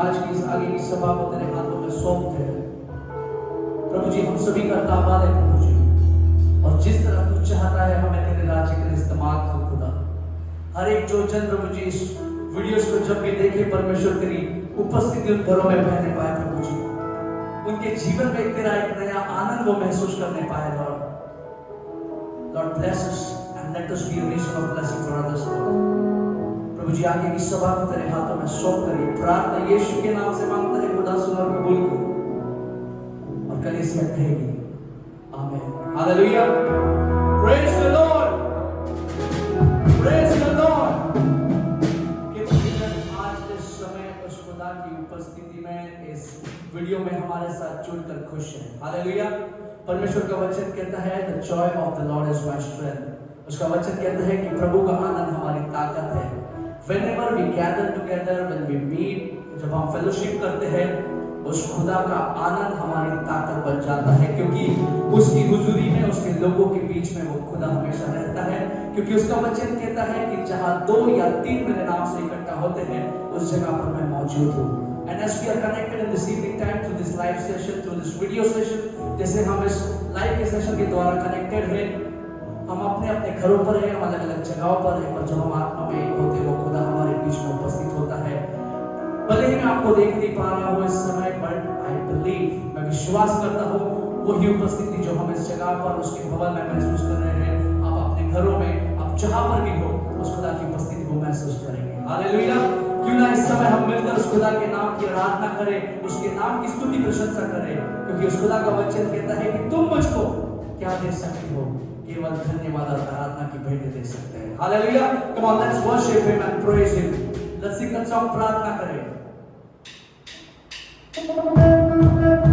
आज की इस आगे की सभा को तेरे हाथों में सौंपते हैं प्रभु जी। हम सभी का ताबाद है प्रभु जी, और जिस तरह तू चाहता है हमें तेरे राज्य के लिए इस्तेमाल कर खुदा। हर एक जो जन प्रभु जी इस वीडियोस को जब भी देखे परमेश्वर तेरी उपस्थिति उन घरों में बहने पाए प्रभु जी, उनके जीवन में तेरा एक नया आनंद वो महसूस करने पाए। Lord bless us and let us be a reason of blessing for others. प्रभु जी आगे की सभा को तेरे हाथों में सौंप करिए। प्रार्थना यीशु के नाम से मांगता है, खुदा सुन और कबूल कर। और कलीसिया कहेगी आमीन। Hallelujah. Praise the Lord, praise the Lord. कितने जन आज के समय उस खुदा की उपस्थिति में इस वीडियो में हमारे साथ जुड़कर खुश हैं। हालेलुया। परमेश्वर का वचन कहता है the Joy of the Lord is my strength. उसका वचन कहता है कि प्रभु का आनंद हमारी ताकत है। Whenever we gather together, when we meet, जब हम फेलोशिप करते हैं उस खुदा का आनंद हमारी ताकत बन जाता है, क्योंकि उसकी हुजूरी में, उसके लोगों के बीच में वो खुदा हमेशा रहता है। क्योंकि उसका वचन कहता है कि जहां 2 या 3 मेरे नाम से इकट्ठा होते हैं उस जगह पर मैं मौजूद हूँ। And as we are connected in this evening time through this live session, through this video session, जैसे हम इस लाइव के सेशन के द्वारा कनेक्टेड हैं, हम अपने अपने घरों पर हैं, हम अलग अलग जगहों पर हैं, पर जब हम आत्मा में एक होते हैं वो खुदा हमारे बीच में उपस्थित होता है। भले ही मैं आपको देख नहीं पा रहा हूँ इस समय, बट आई बिलीव, मैं विश्वास करता हूँ वही उपस्थिति जो हम इस जगह पर उसके भवन में महसूस कर रहे हैं, आप अपने घरों में, आप जहाँ पर भी हो, उस खुदा की उपस्थिति को महसूस करेंगे। हालेलुया। क्यों ना इस समय हम मिलकर उस खुदा के नाम की आराधना करें, उसके नाम की स्तुति प्रशंसा करें, क्योंकि उस खुदा का वचन कहता है कि तुम मुझको क्या दे सकते हो, केवल धन्यवाद और आराधना की भेंट दे सकते हैं। Hallelujah. Come on, let's worship him and praise him. Let's Singh that song, प्रार्थना करें। प्रार्थना करें।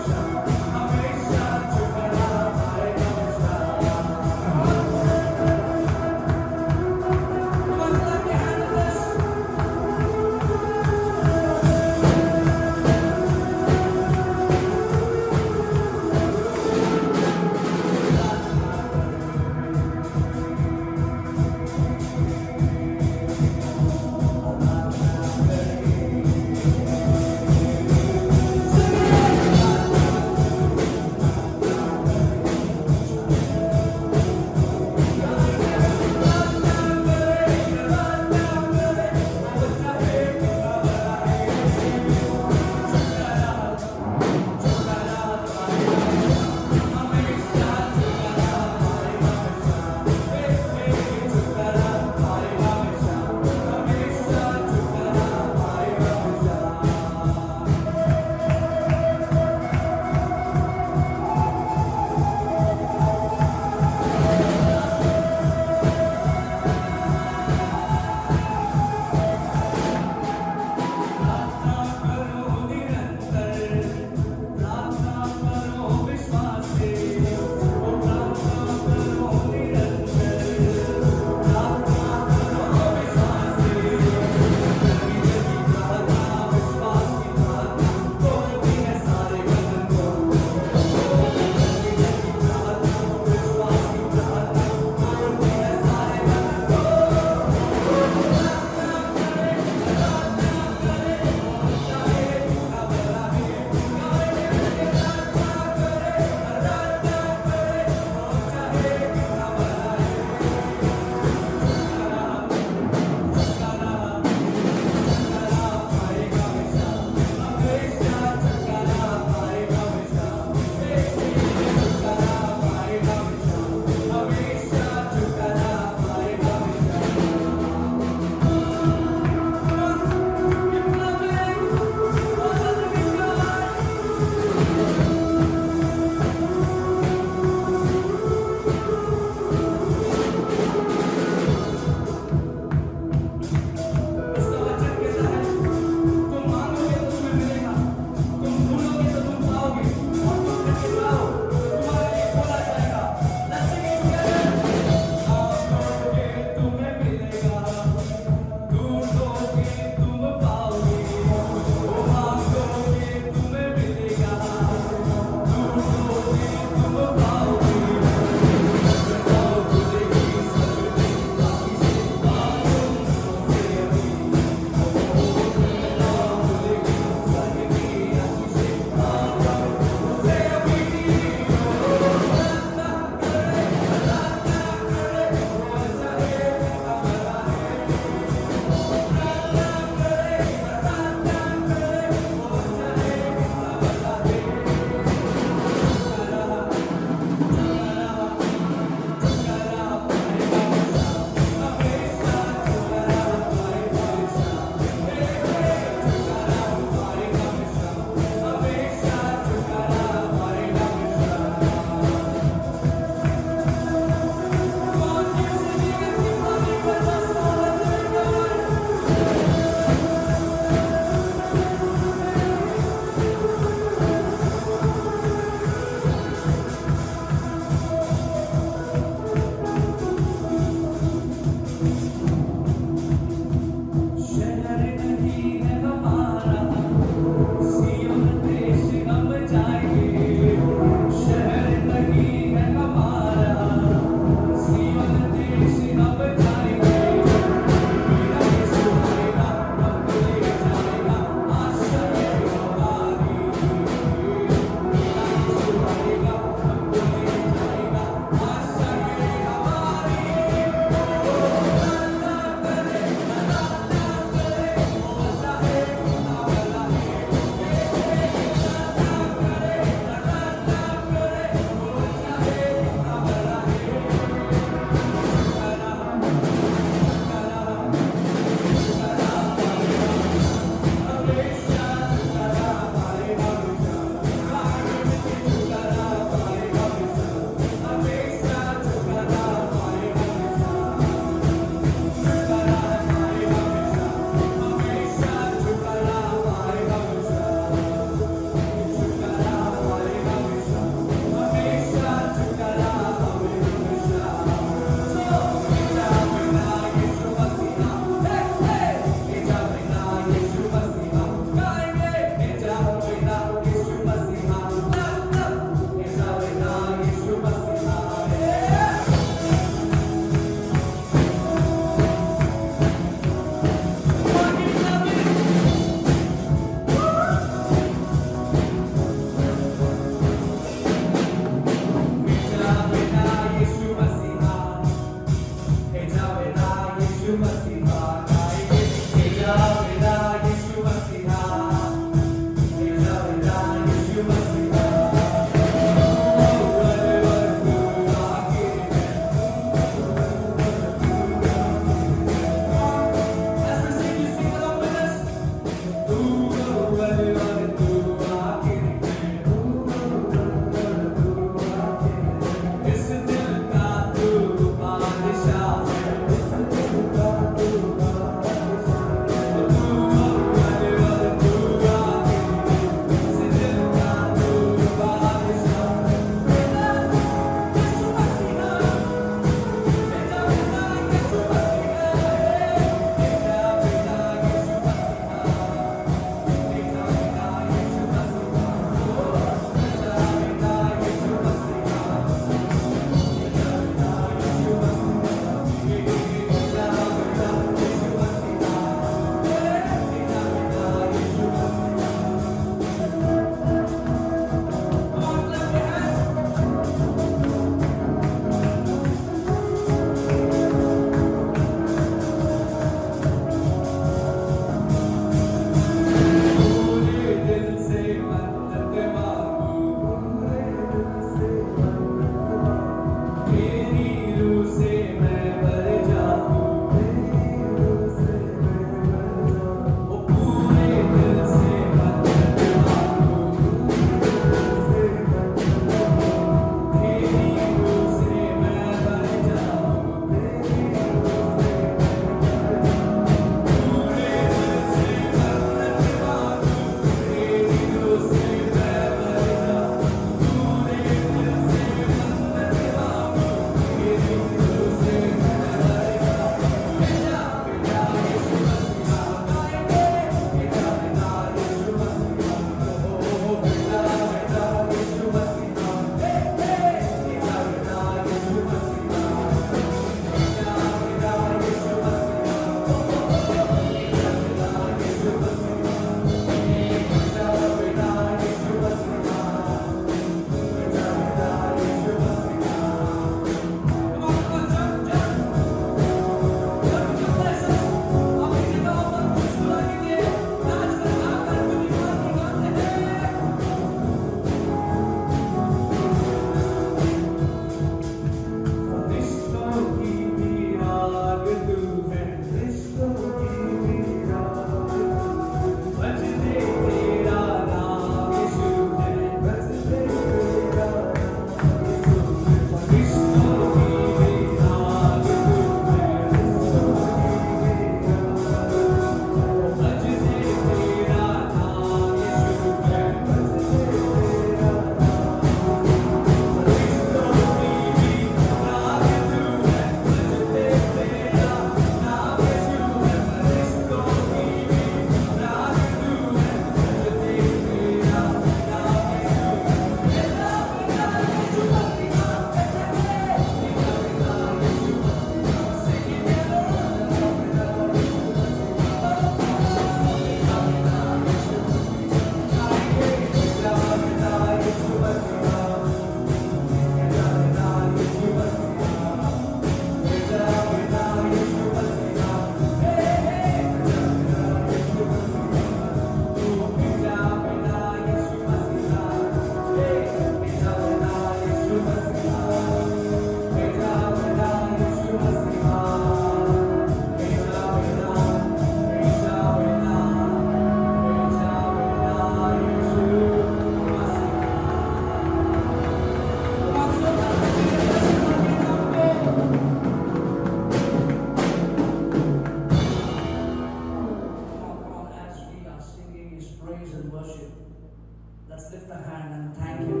Let's lift a hand and thank Him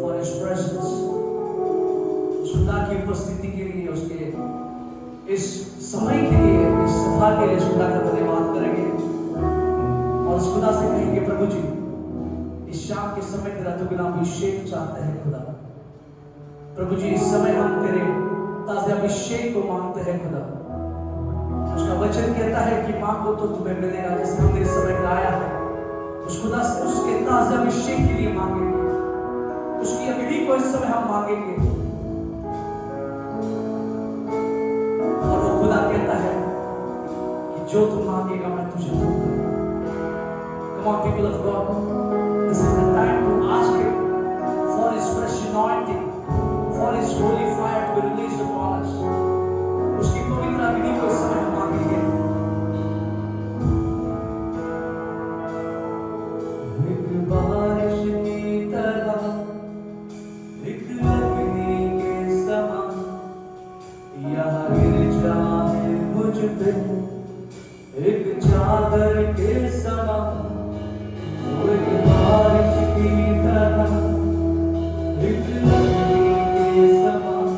for His presence. खुदा की उपस्थिति के लिए, उसके इस समय के लिए, इस सभा के लिए खुदा का धन्यवाद करेंगे और उस खुदा से कहेंगे, प्रभु जी इस शाम के समय तेरा दुगना अभिषेक चाहते हैं खुदा। प्रभु जी इस समय हम तेरे ताज़े अभिषेक को मांगते हैं खुदा। उसका वचन कहता है कि मांगो तो तुम्हें मिलेगा, जैसे हमने इस समय गाया है। उस खुदा से उसके ताज़े अभिषेक के लिए मांगेंगे, उसकी अग्नि को इस समय हम मांगेंगे। और वो खुदा कहता है कि जो तुम मांगेगा मैं तुझे दूंगा। Come on, people of God, this is the time to ask Him for His fresh anointing, for His holy fire to be released upon us. उसकी पवित्र अग्नि को इस समय हम मांगेंगे। एक बारिश की तरह, एक अग्नि के समान, यहाँ गिर जाए मुझ पे एक चादर के समान। एक बारिश की तरह, एक अग्नि के समान,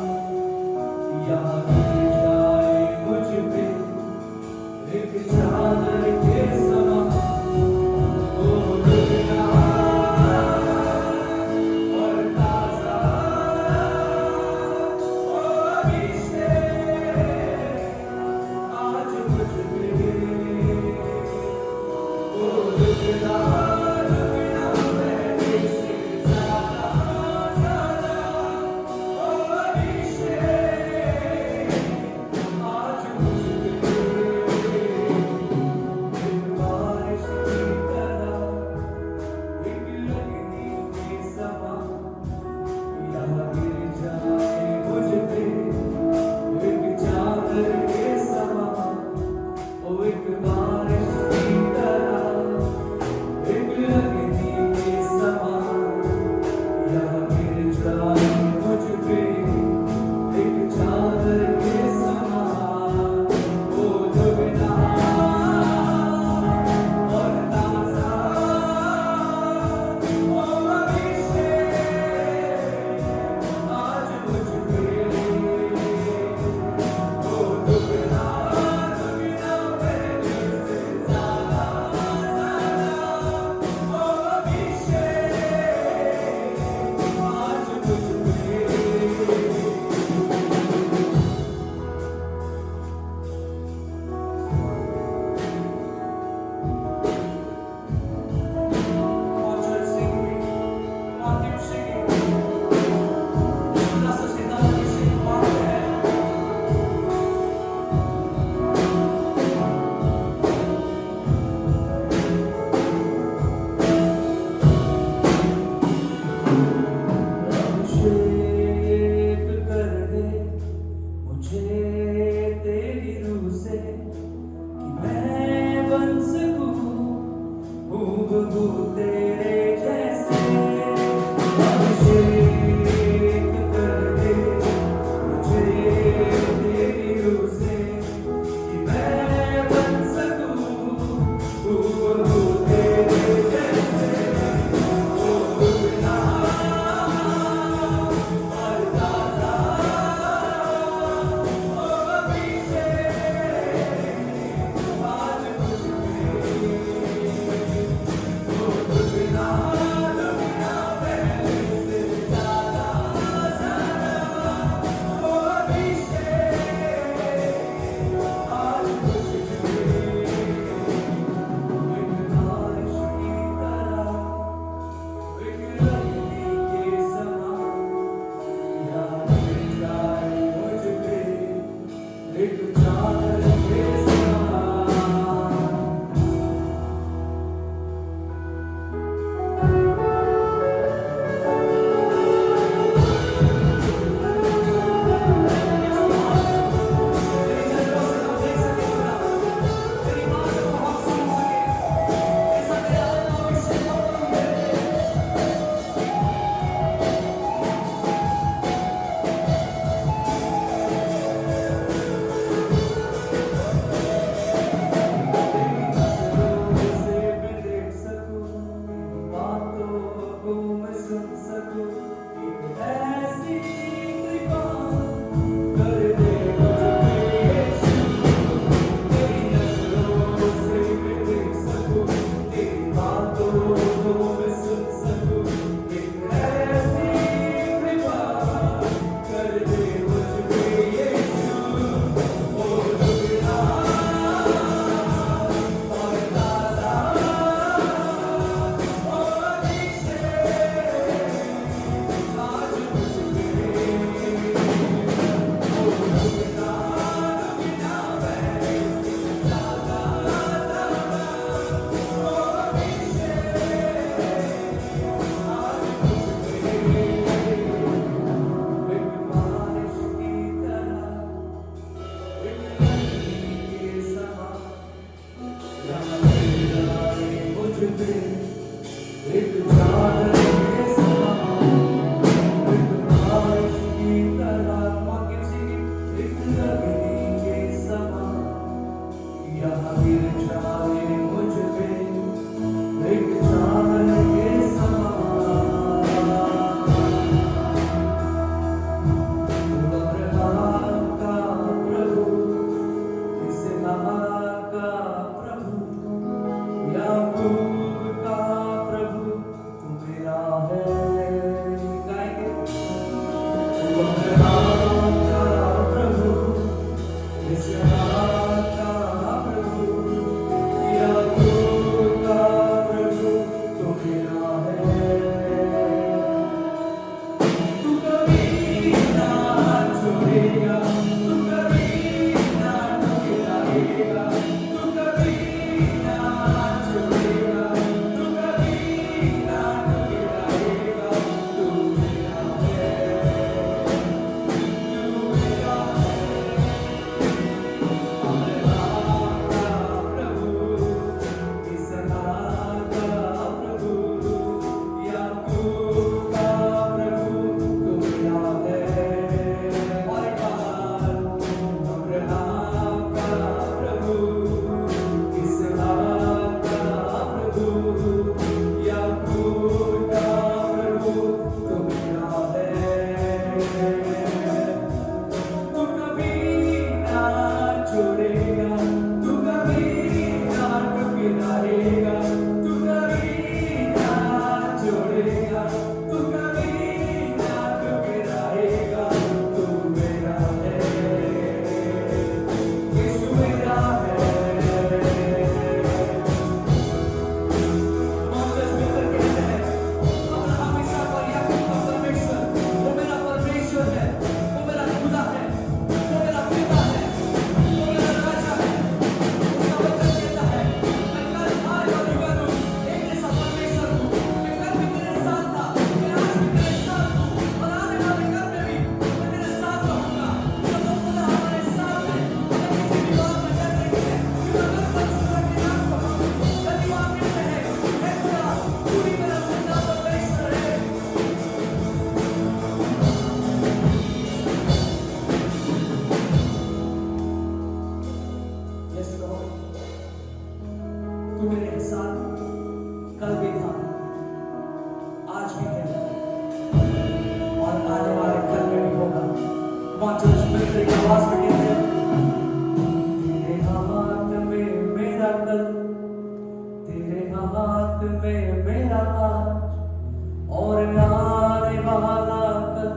एक चादर के समान, एक बारिश की तरह, मौके से एक लगनी के समान, यहाँ गिर जाए मुझ पे एक चादर के समान। तू अब्राहम का प्रभु, इसहाक का प्रभु, याकूब का प्रभु, तू मेरा है। गाएंगे। तू अब्राहम का प्रभु, इसहाक का प्रभु, याकूब का प्रभु, तू मेरा है। तू कभी ना छोड़ेगा, तू कभी ना ठुकराएगा, तू कभी ना छोड़ेगा, तू कभी ना ठुकराएगा, तू मेरा है, तू मेरा अब्राहम का प्रभु, इसहाक का प्रभु, याकूब का प्रभु, तू मेरा है। और एक बार अब्राहम का प्रभु, इसहाक का प्रभु, याकूब का प्रभु, तू मेरा है। तू कभी ना छोड़ेगा, तू कभी ना ठुकराएगा, तू कभी ना छोड़ेगा, तू कभी ना ठुकराएगा, तू मेरा है, यीशु मेरा है। मोसेस मिलकर कहते हैं, अब्राहम, इसहाक और याकूब का परमेश्वर, वो मेरा परमेश्वर है, वो मेरा खुदा है, वो मेरा पिता है, वो मेरा राजा है। उसका वचन कहता है, मैं कल, आज और युगानुग एक जैसा परमेश्वर हूँ। मैं कल भी तेरे साथ था, मैं आज भी तेरे साथ हूँ, और आने वाले कल में भी मैं तेरे साथ रहूंगा। जब वो खुदा हमारे साथ है, हमें किसी भी बात में डर नहीं है, क्योंकि अगर परमेश्वर के नाम को हम धन्यवाद देते हैं, हे खुदा, तू ही मेरा जिंदा परमेश्वर है। यस लॉर्ड, तू मेरे साथ कल भी था, आज भी है, और आने वाले कल में भी होगा। वहाँ चर्च मिलकर एक आवाज में कहते हैं, तेरे हाथ में मेरा कल, तेरे हाथ में मेरा आज, और आने वाला कल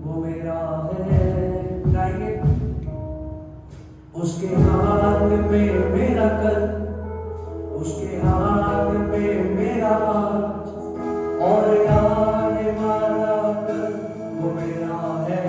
वो मेरा है। गाएंगे। उसके हाथ में मेरा कल, उसके हाथ में मेरा आज, और आने वाला कल वो मेरा है।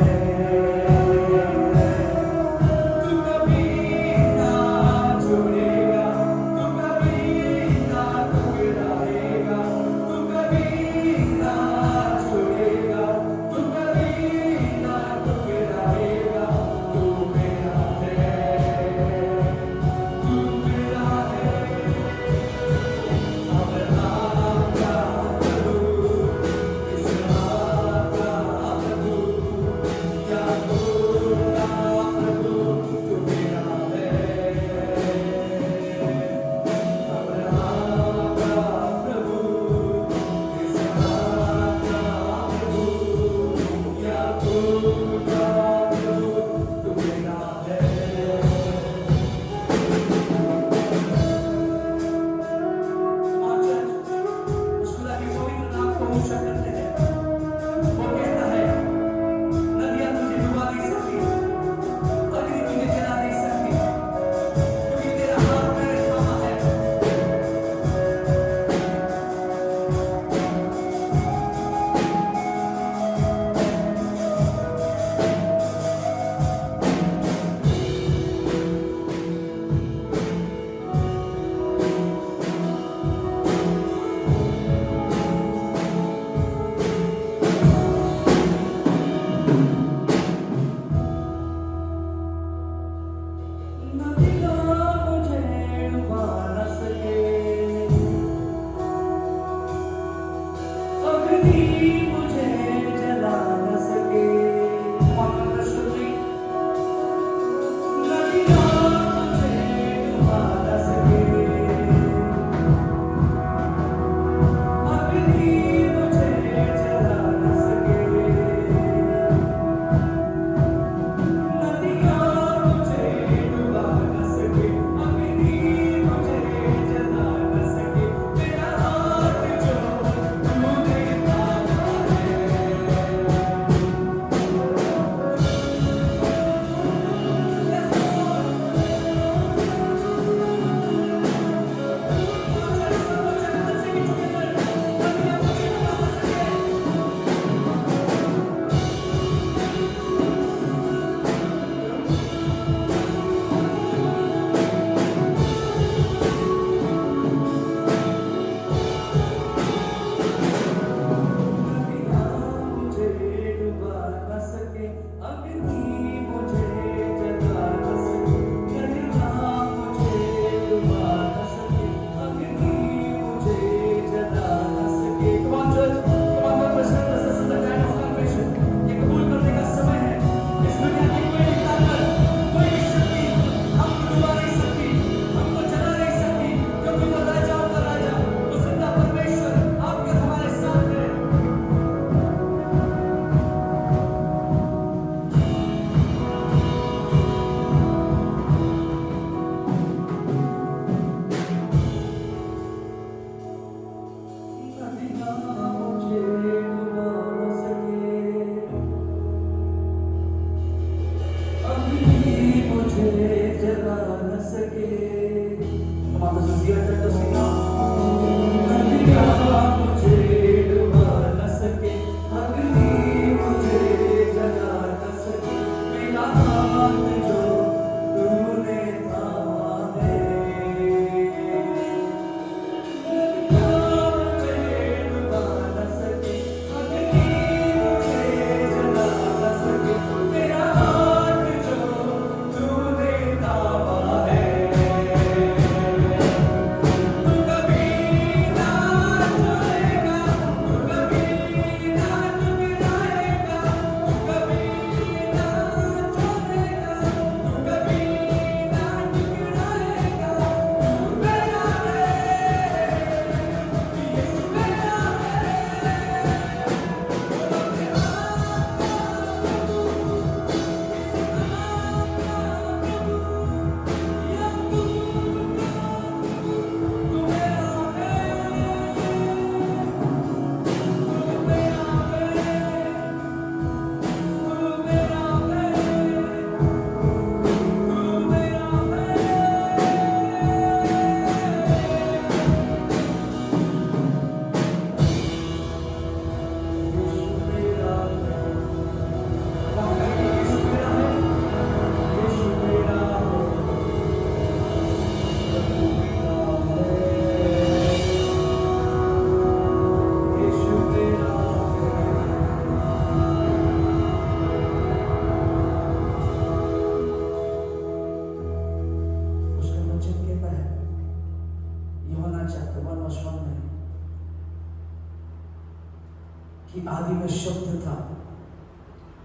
कि आदि में शब्द था,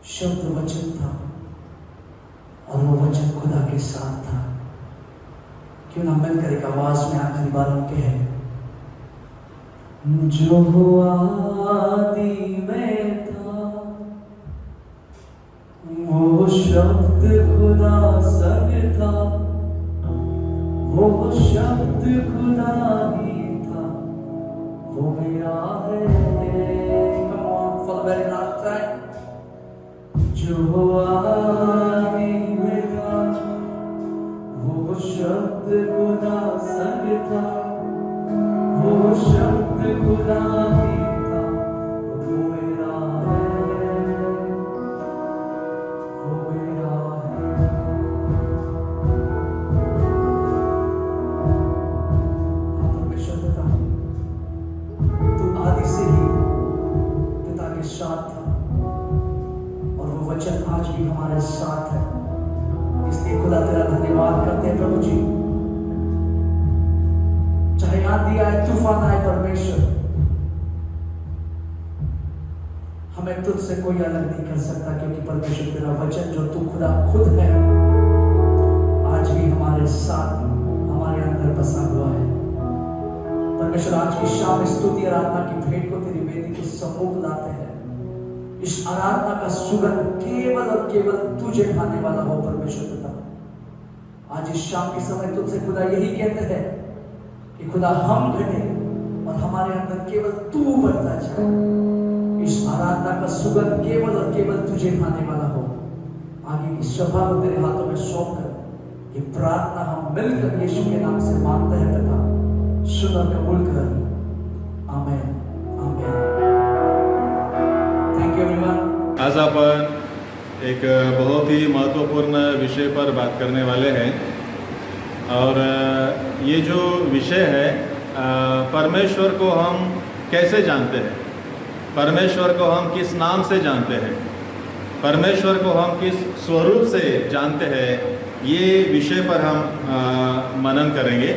शब्द वचन था, और वो वचन खुदा के साथ था। क्यों ना मिलकर एक आवाज में आखिरी बार हम कहें, जो आदि में था वो शब्द खुदा संग था, वो शब्द खुदा ही था, वो मेरा है। Come on, for the very last time. जो आदि में था वो शब्द खुदा संग था, वो शब्द खुदा ही था, वो मेरा है, वो मेरा है। हाँ परमेश्वर पिता, तू आदि से ही पिता के साथ था, और वो वचन आज भी हमारे साथ है। इसलिए खुदा तेरा धन्यवाद करते हैं प्रभु जी। चाहे आंधी आए, तूफान आए, परमेश्वर हमें तुझसे कोई अलग नहीं कर सकता, क्योंकि परमेश्वर तेरा वचन जो तू खुदा खुद है आज भी हमारे साथ, हमारे अंदर बसा हुआ है। परमेश्वर आज की शाम स्तुति आराधना की भेंट को तेरी वेदी के सम्मुख लाते हैं। इस आराधना का सुगंध केवल और केवल तुझे खाने वाला हो परमेश्वर पिता। आज इस शाम के समय तुझसे खुदा यही कहते हैं कि खुदा हम घटे और हमारे अंदर केवल तू बढ़ता जाए। इस आराधना का सुगंध केवल और केवल तुझे खाने वाला हो। आगे की सभा को तेरे हाथों में सौंप कर ये प्रार्थना हम मिलकर यीशु के नाम से मांगते हैं पिता, सुन और कबूल कर। आमीन, आमीन। Thank you everyone. आज अपन एक बहुत ही महत्वपूर्ण विषय पर बात करने वाले हैं, और ये जो विषय है परमेश्वर को हम कैसे जानते हैं, परमेश्वर को हम किस नाम से जानते हैं, परमेश्वर को हम किस स्वरूप से जानते हैं, ये विषय पर हम मनन करेंगे।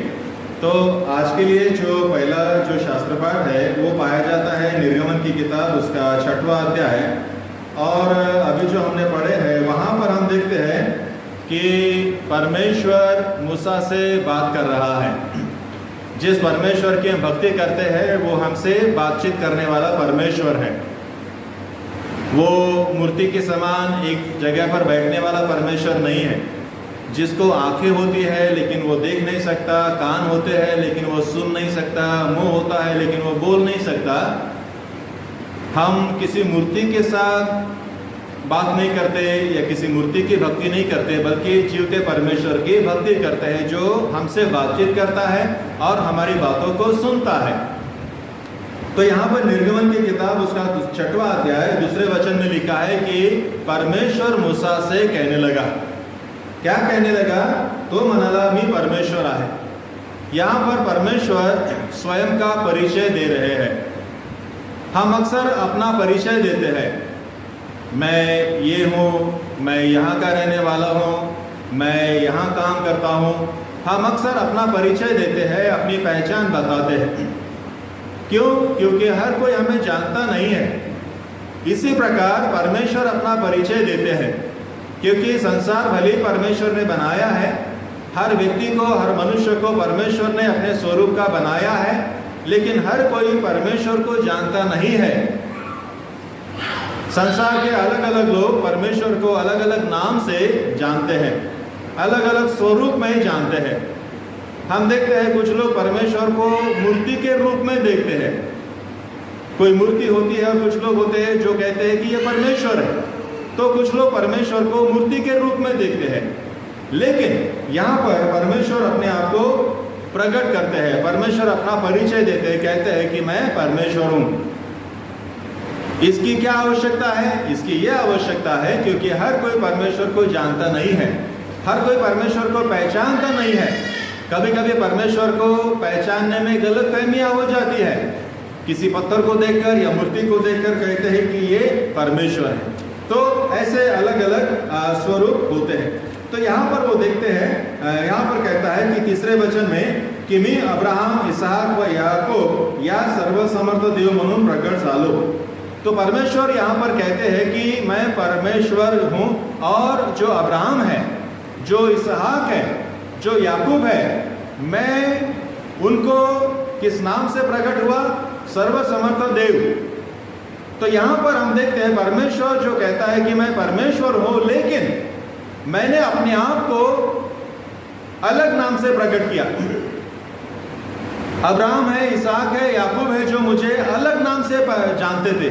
तो आज के लिए जो पहला जो शास्त्र पाठ है वो पाया जाता है निर्गमन की किताब उसका 6वां अध्याय, और अभी जो हमने पढ़े हैं वहाँ पर हम देखते हैं कि परमेश्वर मूसा से बात कर रहा है। जिस परमेश्वर की हम भक्ति करते हैं वो हमसे बातचीत करने वाला परमेश्वर है। वो मूर्ति के समान एक जगह पर बैठने वाला परमेश्वर नहीं है, जिसको आंखें होती है लेकिन वो देख नहीं सकता, कान होते हैं लेकिन वो सुन नहीं सकता, मुंह होता है लेकिन वो बोल नहीं सकता। हम किसी मूर्ति के साथ बात नहीं करते या किसी मूर्ति की भक्ति नहीं करते, बल्कि जीवते परमेश्वर की भक्ति करते हैं जो हमसे बातचीत करता है और हमारी बातों को सुनता है। तो यहाँ पर निर्गमन की किताब उसका 6वां अध्याय 2 वचन में लिखा है कि परमेश्वर मूसा से कहने लगा। क्या कहने लगा? तो मनाला मी परमेश्वर आहे। यहाँ पर परमेश्वर स्वयं का परिचय दे रहे हैं। हम अक्सर अपना परिचय देते हैं, मैं ये हूँ, मैं यहाँ का रहने वाला हूँ, मैं यहाँ काम करता हूँ। हम अक्सर अपना परिचय देते हैं, अपनी पहचान बताते हैं। क्यों? क्योंकि हर कोई हमें जानता नहीं है। इसी प्रकार परमेश्वर अपना परिचय देते हैं, क्योंकि संसार भले ही परमेश्वर ने बनाया है, हर व्यक्ति को, हर मनुष्य को परमेश्वर ने अपने स्वरूप का बनाया है, लेकिन हर कोई परमेश्वर को जानता नहीं है। संसार के अलग अलग लोग परमेश्वर को अलग अलग नाम से जानते हैं, अलग अलग स्वरूप में ही जानते हैं। हम देखते हैं कुछ लोग परमेश्वर को मूर्ति के रूप में देखते हैं। कोई मूर्ति होती है और कुछ लोग होते हैं जो कहते हैं कि ये परमेश्वर है। तो कुछ लोग परमेश्वर को मूर्ति के रूप में देखते हैं, लेकिन यहाँ पर परमेश्वर अपने आप को प्रकट करते हैं, परमेश्वर अपना परिचय देते हैं, कहते हैं कि मैं परमेश्वर हूँ। इसकी क्या आवश्यकता है? इसकी यह आवश्यकता है क्योंकि हर कोई परमेश्वर को जानता नहीं है, हर कोई परमेश्वर को पहचानता नहीं है। कभी कभी परमेश्वर को पहचानने में गलतफहमियां हो जाती है। किसी पत्थर को देखकर या मूर्ति को देखकर कहते हैं कि ये परमेश्वर है। तो ऐसे अलग अलग स्वरूप होते हैं। तो यहाँ पर वो देखते हैं, यहाँ पर कहता है कि 3 वचन में कि मी अब्राहम, इसहाक व याकूब या सर्वसमर्थ देव म्हणून प्रकट झालो। तो परमेश्वर यहाँ पर कहते हैं कि मैं परमेश्वर हूँ, और जो अब्राहम है, जो इसहाक है, जो याकूब है, मैं उनको किस नाम से प्रकट हुआ? सर्वसमर्थ देव। तो यहाँ पर हम देखते हैं परमेश्वर जो कहता है कि मैं परमेश्वर हूँ, लेकिन मैंने अपने आप को अलग नाम से प्रकट किया। अब्राहम है, इसहाक है, याकूब है, जो मुझे अलग नाम से जानते थे।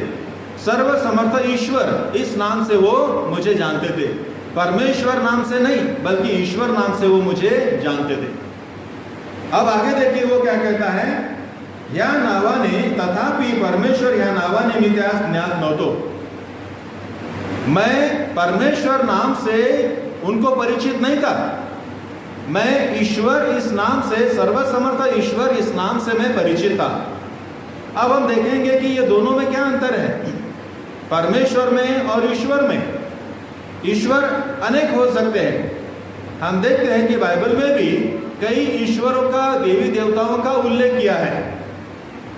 सर्वसमर्थ ईश्वर, इस नाम से वो मुझे जानते थे। परमेश्वर नाम से नहीं, बल्कि ईश्वर नाम से वो मुझे जानते थे। अब आगे देखिए वो क्या कहता है, या नावाने तथापि परमेश्वर या नावाने मी त्यास ज्ञात नव्हतो। मैं परमेश्वर नाम से उनको परिचित नहीं था, मैं ईश्वर इस नाम से, सर्वसमर्थ ईश्वर इस नाम से मैं परिचित था। अब हम देखेंगे कि ये दोनों में क्या अंतर है, परमेश्वर में और ईश्वर में। ईश्वर अनेक हो सकते हैं। हम देखते हैं कि बाइबल में भी कई ईश्वरों का, देवी देवताओं का उल्लेख किया है।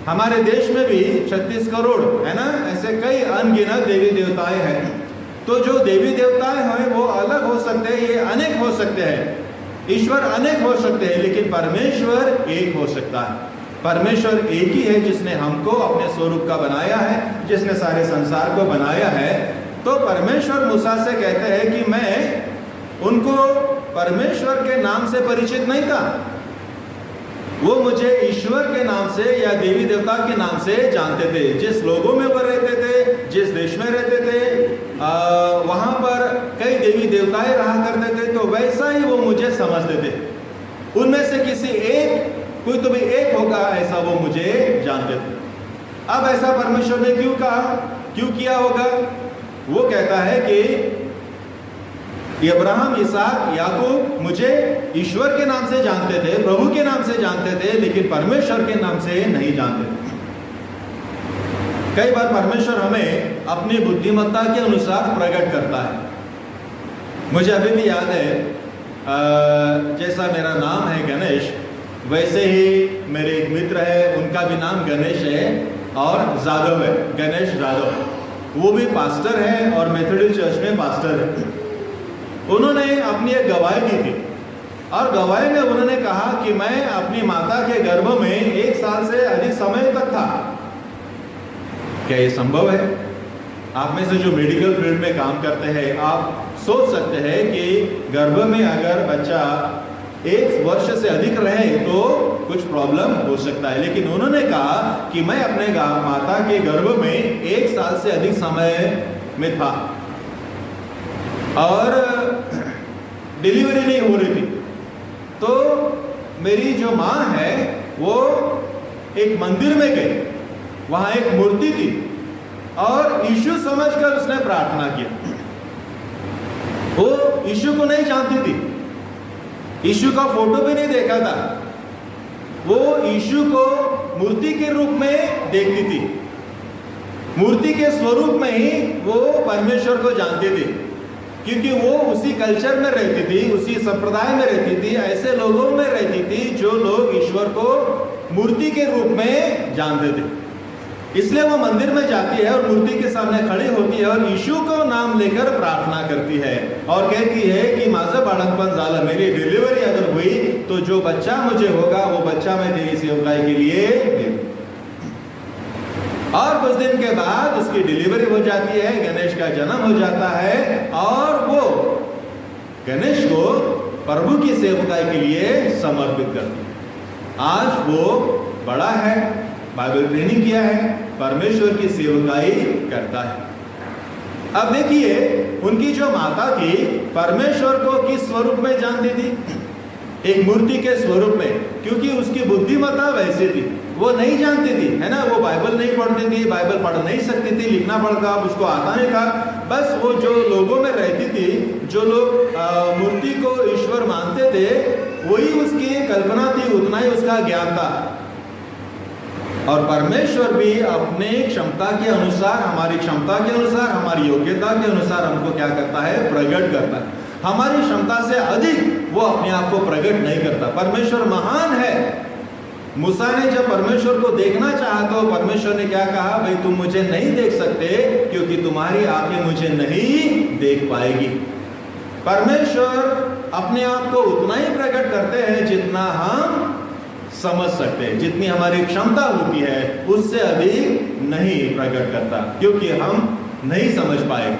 हमारे देश में भी 36 करोड़ है ना, ऐसे कई अनगिनत देवी देवताएं हैं। तो जो देवी देवताएं हैं वो अलग हो सकते हैं, ये अनेक हो सकते हैं। ईश्वर अनेक हो सकते हैं, लेकिन परमेश्वर एक हो सकता है। परमेश्वर एक ही है जिसने हमको अपने स्वरूप का बनाया है, जिसने सारे संसार को बनाया है। तो परमेश्वर मूसा से कहते हैं कि मैं उनको परमेश्वर के नाम से परिचित नहीं था, वो मुझे ईश्वर के नाम से या देवी देवता के नाम से जानते थे। जिस लोगों में वो रहते थे, जिस देश में रहते थे, वहाँ पर कई देवी देवताएं रहा करते थे, तो वैसा ही वो मुझे समझते थे। उनमें से किसी एक, कोई तो भी एक होगा, ऐसा वो मुझे जानते थे। अब ऐसा परमेश्वर ने क्यों कहा, क्यों किया होगा? वो कहता है कि अब्राहम, इसहाक, याकूब मुझे ईश्वर के नाम से जानते थे, प्रभु के नाम से जानते थे, लेकिन परमेश्वर के नाम से नहीं जानते। कई बार परमेश्वर हमें अपनी बुद्धिमत्ता के अनुसार प्रकट करता है। मुझे अभी भी याद है, जैसा मेरा नाम है गणेश, वैसे ही मेरे एक मित्र है, उनका भी नाम गणेश है और जादव है, गणेश जादव। वो भी पास्टर है और मेथोडिस्ट चर्च में पास्टर है। उन्होंने अपनी एक गवाही दी थी, और गवाही में उन्होंने कहा कि मैं अपनी माता के गर्भ में 1 साल से अधिक समय तक था। क्या ये संभव है? आप में से जो मेडिकल फील्ड में काम करते हैं, आप सोच सकते हैं कि गर्भ में अगर बच्चा 1 वर्ष से अधिक रहे तो कुछ प्रॉब्लम हो सकता है, लेकिन उन्होंने कहा कि मैं अपने माता के गर्भ में 1 साल से अधिक समय में था और डिलीवरी नहीं हो रही थी। तो मेरी जो माँ है वो एक मंदिर में गई, वहाँ एक मूर्ति थी और यीशु समझकर उसने प्रार्थना किया। वो यीशु को नहीं जानती थी, यीशु का फोटो भी नहीं देखा था, वो यीशु को मूर्ति के रूप में देखती थी, मूर्ति के स्वरूप में ही वो परमेश्वर को जानती थी, क्योंकि वो उसी कल्चर में रहती थी, उसी संप्रदाय में रहती थी, ऐसे लोगों में रहती थी जो लोग ईश्वर को मूर्ति के रूप में जानते थे। इसलिए वो मंदिर में जाती है और मूर्ति के सामने खड़ी होती है और यीशु को नाम लेकर प्रार्थना करती है और कहती है कि माझं बाळंतपण झालं, मेरी डिलीवरी अगर हुई तो जो बच्चा मुझे होगा वो बच्चा मैं तेरी सेवकाई के लिए दे। और कुछ दिन के बाद उसकी डिलीवरी हो जाती है, गणेश का जन्म हो जाता है और वो गणेश को प्रभु की सेवकाई के लिए समर्पित करती है। आज वो बड़ा है, बाइबल ट्रेनिंग किया है, परमेश्वर की सेवकाई करता है। अब देखिए उनकी जो माता थी परमेश्वर को किस स्वरूप में जानती थी? एक मूर्ति के स्वरूप में, क्योंकि उसकी बुद्धिमत्ता वैसी थी, वो नहीं जानती थी, है ना, वो बाइबल नहीं पढ़ती थी, बाइबल पढ़ नहीं सकती थी, लिखना पढ़ता उसको आता नहीं था। बस वो जो लोगों में रहती थी, जो लोग मूर्ति को ईश्वर मानते थे, वही उसकी कल्पना थी, उतना ही उसका ज्ञान था। और परमेश्वर भी अपने क्षमता के अनुसार, हमारी क्षमता के अनुसार, हमारी योग्यता के अनुसार हमको क्या करता है? प्रकट करता है। हमारी क्षमता से अधिक वो अपने आप को प्रकट नहीं करता। परमेश्वर महान है, मूसा ने जब परमेश्वर को देखना चाहा तो परमेश्वर ने क्या कहा, भाई तुम मुझे नहीं देख सकते क्योंकि तुम्हारी आंखें मुझे नहीं देख पाएगी। परमेश्वर अपने आप को उतना ही प्रकट करते हैं जितना हम समझ सकते हैं, जितनी हमारी क्षमता होती है उससे अधिक नहीं प्रकट करता, क्योंकि हम नहीं समझ पाए।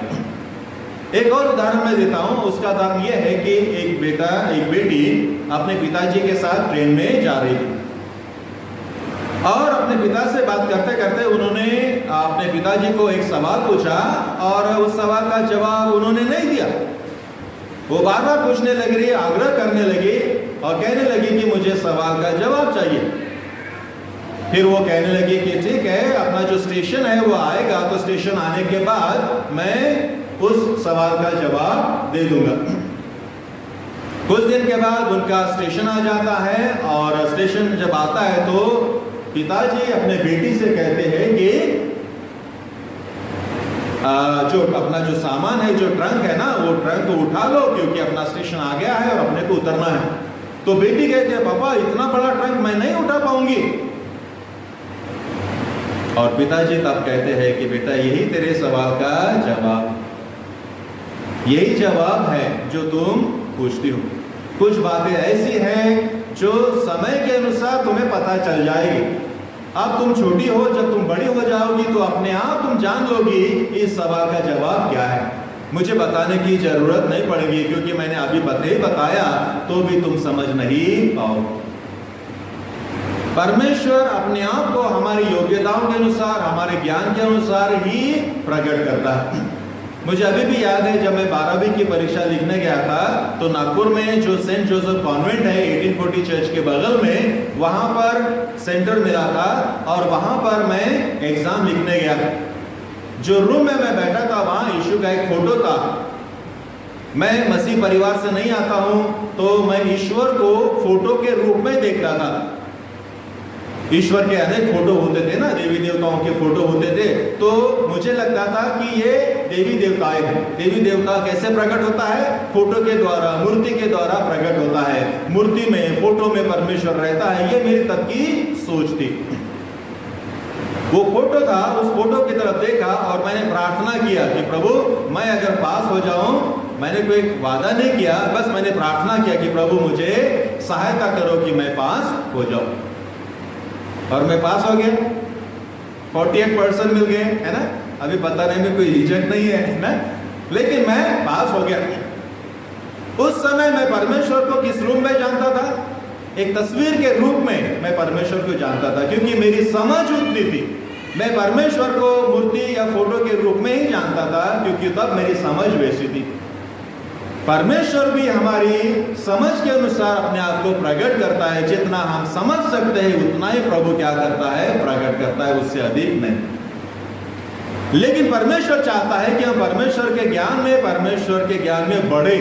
एक और उदाहरण मैं देता हूं। उसका उदाहरण यह है कि एक बेटी अपने पिताजी के साथ ट्रेन में जा रही थी और अपने पिता से बात करते करते उन्होंने अपने पिताजी को एक सवाल पूछा और उस सवाल का जवाब उन्होंने नहीं दिया। वो बार बार पूछने लग रही, आग्रह करने लगी और कहने लगी कि मुझे सवाल का जवाब चाहिए। फिर वो कहने लगी कि ठीक है, अपना जो स्टेशन है वो आएगा तो स्टेशन आने के बाद मैं उस सवाल का जवाब दे दूंगा। कुछ दिन के बाद उनका स्टेशन आ जाता है और स्टेशन जब आता है तो पिताजी अपने बेटी से कहते हैं कि जो अपना जो सामान है, जो ट्रंक है ना, वो ट्रंक को उठा लो क्योंकि अपना स्टेशन आ गया है और अपने को उतरना है। तो बेटी कहती है, पापा इतना बड़ा ट्रंक मैं नहीं उठा पाऊंगी। और पिताजी तब कहते हैं कि बेटा यही तेरे सवाल का जवाब, यही जवाब है जो तुम पूछती हो। कुछ बातें ऐसी हैं जो समय के अनुसार तुम्हें पता चल जाएगी। अब तुम छोटी हो, जब तुम बड़ी हो जाओगी तो अपने आप तुम जान लोगी इस सवाल का जवाब क्या है। मुझे बताने की जरूरत नहीं पड़ेगी क्योंकि मैंने अभी बताया तो भी तुम समझ नहीं पाओगे। परमेश्वर अपने आप को हमारी योग्यताओं के अनुसार, हमारे ज्ञान के अनुसार ही प्रकट करता है। मुझे अभी भी याद है जब मैं 12वीं की परीक्षा लिखने गया था तो नागपुर में जो सेंट जोसेफ कॉन्वेंट है 1840 चर्च के बगल में, वहां पर सेंटर मिला था और वहां पर मैं एग्जाम लिखने गया। जो रूम में मैं बैठा था वहां यीशु का एक फोटो था। मैं मसीह परिवार से नहीं आता हूं तो मैं ईश्वर को फोटो के रूप में देखता था। ईश्वर के अनेक फोटो होते थे ना, देवी देवताओं के फोटो होते थे, तो मुझे लगता था कि ये देवी देवताएं हैं। देवी देवता कैसे प्रकट होता है? फोटो के द्वारा, मूर्ति के द्वारा प्रकट होता है। मूर्ति में, फोटो में परमेश्वर रहता है, ये मेरी तब की सोच थी। वो फोटो था, उस फोटो की तरफ देखा और मैंने प्रार्थना किया कि प्रभु मैं अगर पास हो जाऊं, मैंने कोई वादा नहीं किया, बस मैंने प्रार्थना किया कि प्रभु मुझे सहायता करो कि मैं पास हो जाऊं। और मैं पास हो गया, 48% मिल गए, है ना। अभी पता नहीं में कोई रिजल्ट नहीं है ना, लेकिन मैं पास हो गया। उस समय मैं परमेश्वर को किस रूप में जानता था? एक तस्वीर के रूप में मैं परमेश्वर को जानता था, क्योंकि मेरी समझ उतनी थी। मैं परमेश्वर को मूर्ति या फोटो के रूप में ही जानता था क्योंकि तब मेरी समझ वैसी थी। परमेश्वर भी हमारी समझ के अनुसार अपने आप को प्रकट करता है। जितना हम समझ सकते हैं उतना ही प्रभु क्या करता है? प्रकट करता है, उससे अधिक नहीं। लेकिन परमेश्वर चाहता है कि हम परमेश्वर के ज्ञान में बढ़े।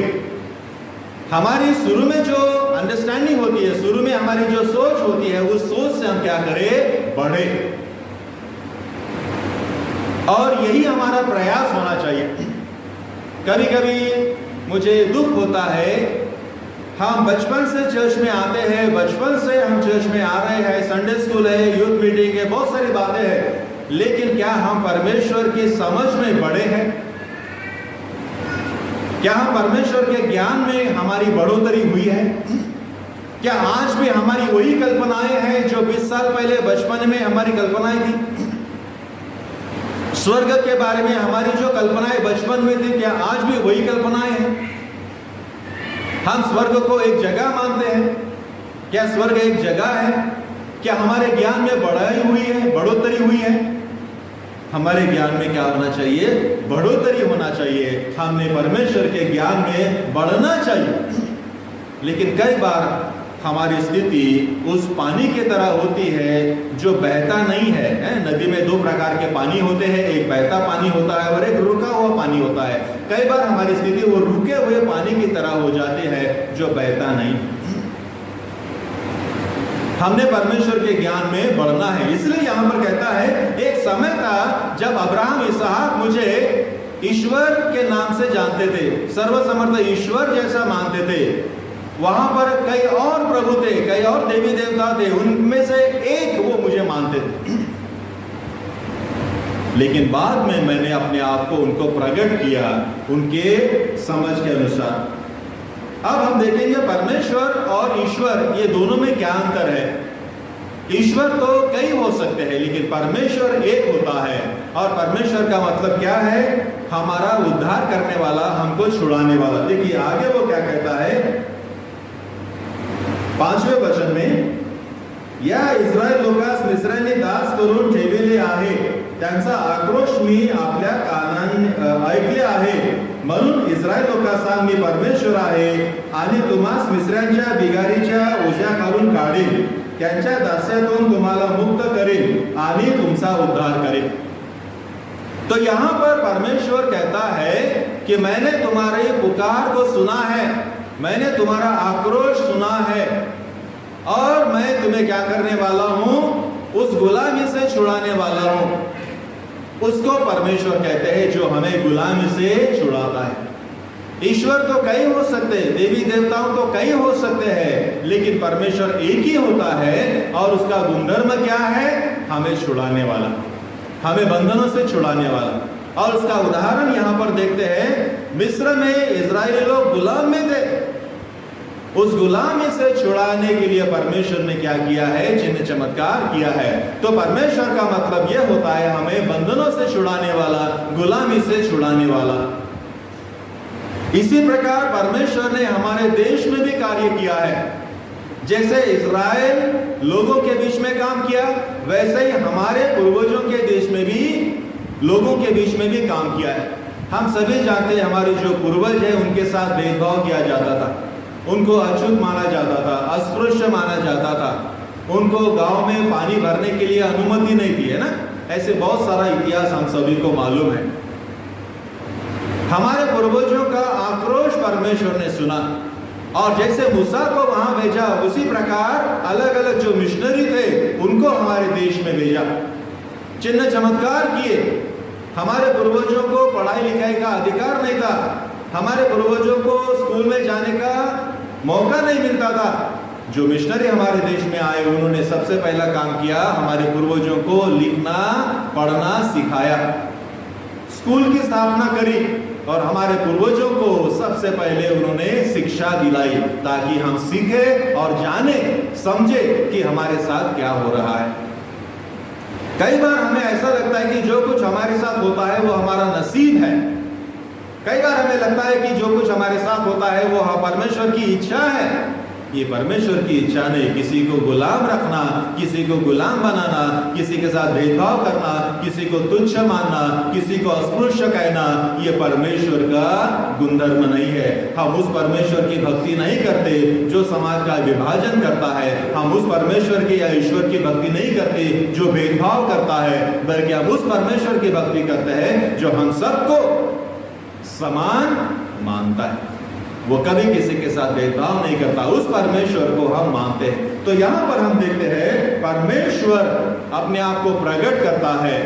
हमारी शुरू में जो अंडरस्टैंडिंग होती है, शुरू में हमारी जो सोच होती है, उस सोच से हम क्या करें? बढ़े। और यही हमारा प्रयास होना चाहिए। कभी कभी मुझे दुख होता है, हम बचपन से चर्च में आते हैं, बचपन से हम चर्च में आ रहे हैं, संडे स्कूल है, यूथ मीटिंग है, बहुत सारी बातें हैं, लेकिन क्या हम परमेश्वर की समझ में बढ़े हैं? क्या हम परमेश्वर के ज्ञान में हमारी बढ़ोतरी हुई है? क्या आज भी हमारी वही कल्पनाएं हैं जो 20 साल पहले बचपन में हमारी कल्पनाएं थी? स्वर्ग के बारे में हमारी जो कल्पनाएं बचपन में थी, क्या आज भी वही कल्पनाएं हैं? हम स्वर्ग को एक जगह मानते हैं। क्या स्वर्ग एक जगह है? क्या हमारे ज्ञान में बढ़ाई हुई है, बढ़ोतरी हुई है? हमारे ज्ञान में क्या होना चाहिए? बढ़ोतरी होना चाहिए। हमने परमेश्वर के ज्ञान में बढ़ना चाहिए। लेकिन कई बार हमारी स्थिति उस पानी की तरह होती है जो बहता नहीं है। नदी में 2 प्रकार के पानी होते हैं, एक बहता पानी होता है और एक रुका हुआ पानी होता है। कई बार हमारी स्थिति वो रुके हुए पानी की तरह हो जाती है जो बहता नहीं। हमने परमेश्वर के ज्ञान में बढ़ना है। इसलिए यहां पर कहता है, एक समय था जब अब्राहम, इसहाक मुझे ईश्वर के नाम से जानते थे, सर्वसमर्थ ईश्वर जैसा मानते थे, वहां पर कई और प्रभु थे, कई और देवी देवता थे, उनमें से एक वो मुझे मानते थे। लेकिन बाद में मैंने अपने आप को उनको प्रकट किया उनके समझ के अनुसार। अब हम देखेंगे परमेश्वर और ईश्वर, ये दोनों में क्या अंतर है। ईश्वर तो कई हो सकते हैं, लेकिन परमेश्वर एक होता है। और परमेश्वर का मतलब क्या है? हमारा उद्धार करने वाला, हमको छुड़ाने वाला। देखिए आगे वो क्या कहता है 5वें वचन में, या इस्रायल लोकास मिस्रांनी दास करून ठेविले आहे, त्यांचा आक्रोश मी आपल्या कानांनी ऐकले आहे, म्हणून इस्रायल लोकांसा मी परमेश्वर आहे आणि तुम्हास मिस्रांच्या बिगारीच्या ओझ्याखालून काढेन, त्यांच्या दास्यातून तुम्हाला मुक्त करेन आणि तुमचा उद्धार करेन। तो यहाँ पर परमेश्वर कहता है कि मैंने तुम्हारी पुकार को सुना है, मैंने तुम्हारा आक्रोश सुना है, और मैं तुम्हें क्या करने वाला हूं? उस गुलामी से छुड़ाने वाला हूं। उसको परमेश्वर कहते हैं जो हमें गुलामी से छुड़ाता है। ईश्वर तो कई हो सकते हैं, देवी देवताओं तो कई हो सकते हैं, लेकिन परमेश्वर एक ही होता है। और उसका गुणधर्म क्या है? हमें छुड़ाने वाला, हमें बंधनों से छुड़ाने वाला। और उसका उदाहरण यहाँ पर देखते हैं, मिस्र में इजरायली लोग गुलाम में थे, उस गुलामी से छुड़ाने के लिए परमेश्वर ने क्या किया है? चिन्ह चमत्कार किया है। तो परमेश्वर का मतलब यह होता है हमें बंधनों से छुड़ाने वाला, गुलामी से छुड़ाने वाला। इसी प्रकार परमेश्वर ने हमारे देश में भी कार्य किया है। जैसे इजराइल लोगों के बीच में काम किया, वैसे ही हमारे पूर्वजों के देश में भी, लोगों के बीच में भी काम किया है। हम सभी जानते हैं हमारे जो पूर्वज हैं उनके साथ भेदभाव किया जाता था, उनको अछूत माना जाता था, अस्पृश्य माना जाता था, उनको गांव में पानी भरने के लिए अनुमति नहीं थी, है ना। ऐसे बहुत सारा इतिहास हम सभी को मालूम है। हमारे पूर्वजों का आक्रोश परमेश्वर ने सुना, और जैसे मूसा को वहां भेजा, उसी प्रकार अलग अलग जो मिशनरी थे उनको हमारे देश में भेजा, चिन्ह चमत्कार किए। हमारे पूर्वजों को पढ़ाई लिखाई का अधिकार नहीं था, हमारे पूर्वजों को स्कूल में जाने का मौका नहीं मिलता था। जो मिशनरी हमारे देश में आए, उन्होंने सबसे पहला काम किया, हमारे पूर्वजों को लिखना पढ़ना सिखाया, स्कूल की स्थापना करी, और हमारे पूर्वजों को सबसे पहले उन्होंने शिक्षा दिलाई, ताकि हम सीखे और जाने समझे कि हमारे साथ क्या हो रहा है। कई बार हमें ऐसा लगता है कि जो कुछ हमारे साथ होता है वो हमारा नसीब है। कई बार हमें लगता है कि जो कुछ हमारे साथ होता है वो परमेश्वर की इच्छा है। ये परमेश्वर की इच्छा नहीं। किसी को गुलाम रखना, किसी को गुलाम बनाना, किसी के साथ भेदभाव करना, किसी को तुच्छ मानना, किसी को अस्पृश्य कहना, ये परमेश्वर का गुणधर्म नहीं है। हम उस परमेश्वर की भक्ति नहीं करते जो समाज का विभाजन करता है। हम उस परमेश्वर की या ईश्वर की भक्ति नहीं करते जो भेदभाव करता है, बल्कि हम उस परमेश्वर की भक्ति करते हैं जो हम सबको समान मानता है। वो कभी किसी के साथ भेदभाव नहीं करता। उस परमेश्वर को हम मानते हैं। तो यहां पर हम देखते हैं परमेश्वर अपने आप को प्रकट करता है।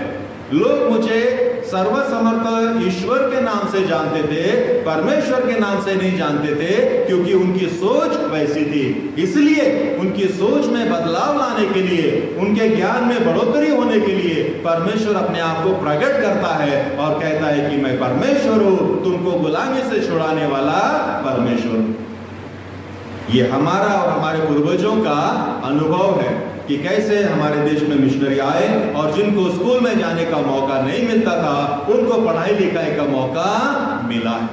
लोग मुझे सर्वसमर्थ ईश्वर के नाम से जानते थे, परमेश्वर के नाम से नहीं जानते थे, क्योंकि उनकी सोच वैसी थी। इसलिए उनकी सोच में बदलाव लाने के लिए, उनके ज्ञान में बढ़ोतरी होने के लिए परमेश्वर अपने आप को प्रकट करता है और कहता है कि मैं परमेश्वर हूं, तुमको गुलामी से छुड़ाने वाला परमेश्वर हूं। ये हमारा और हमारे पूर्वजों का अनुभव है कि कैसे हमारे देश में मिशनरी आए और जिनको स्कूल में जाने का मौका नहीं मिलता था, उनको पढ़ाई लिखाई का मौका मिला है।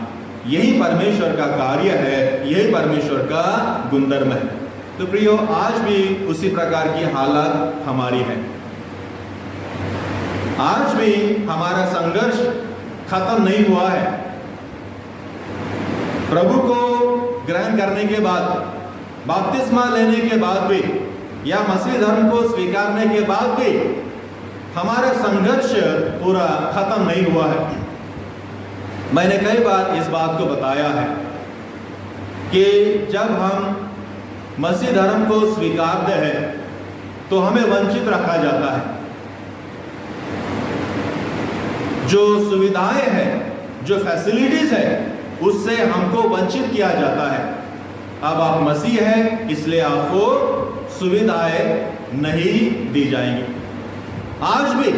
यही परमेश्वर का कार्य है, यही परमेश्वर का गुणधर्म है। तो प्रियो, आज भी उसी प्रकार की हालत हमारी है। आज भी हमारा संघर्ष खत्म नहीं हुआ है। प्रभु को ग्रहण करने के बाद, बपतिस्मा लेने के बाद भी, या मसीह धर्म को स्वीकारने के बाद भी हमारा संघर्ष पूरा खत्म नहीं हुआ है। मैंने कई बार इस बात को बताया है कि जब हम मसीह धर्म को स्वीकारते हैं तो हमें वंचित रखा जाता है। जो सुविधाएं हैं, जो फैसिलिटीज है, उससे हमको वंचित किया जाता है। अब आप मसीह हैं, इसलिए आपको सुविधाएं नहीं दी जाएंगी। आज भी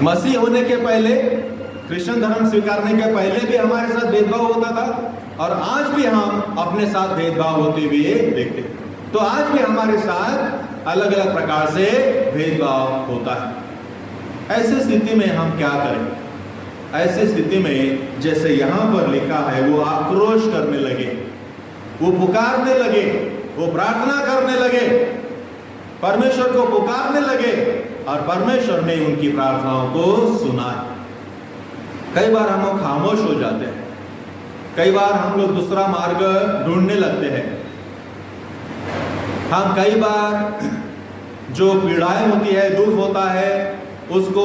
मसीह होने के पहले, क्रिश्चियन धर्म स्वीकारने के पहले भी हमारे साथ भेदभाव होता था, और आज भी हम अपने साथ भेदभाव होते हुए देखते हैं। तो आज भी हमारे साथ अलग अलग प्रकार से भेदभाव होता है। ऐसी स्थिति में हम क्या करें? ऐसी स्थिति में जैसे यहां पर लिखा है, वो आक्रोश करने लगे, वो पुकारने लगे, वो प्रार्थना करने लगे, परमेश्वर को पुकारने लगे, और परमेश्वर ने उनकी प्रार्थनाओं को सुना। कई बार हम लोग खामोश हो जाते हैं, कई बार हम लोग दूसरा मार्ग ढूंढने लगते हैं। हम कई बार जो पीड़ाएं होती है, दुख होता है, उसको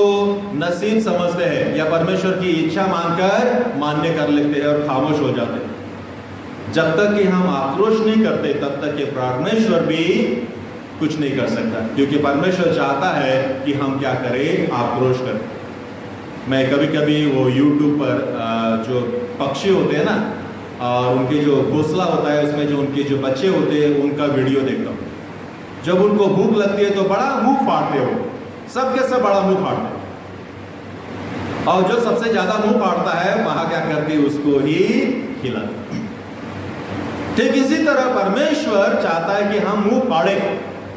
नसीब समझते हैं या परमेश्वर की इच्छा मानकर मान्य कर लेते हैं और खामोश हो जाते हैं। जब तक कि हम आक्रोश नहीं करते, तब तक कि परमेश्वर भी कुछ नहीं कर सकता, क्योंकि परमेश्वर चाहता है कि हम क्या करें? आक्रोश करें। मैं कभी कभी वो YouTube पर जो पक्षी होते हैं ना, और उनके जो घोंसला होता है, उसमें जो उनके जो बच्चे होते हैं, उनका वीडियो देखता हूँ। जब उनको भूख लगती है तो बड़ा मुंह फाड़ते हो, सबके सब बड़ा मुंह फाड़ते हैं, और जो सबसे ज्यादा मुंह फाड़ता है वहां क्या करते, उसको ही खिलाते। ठीक इसी तरह परमेश्वर चाहता है कि हम मुंह फाड़े,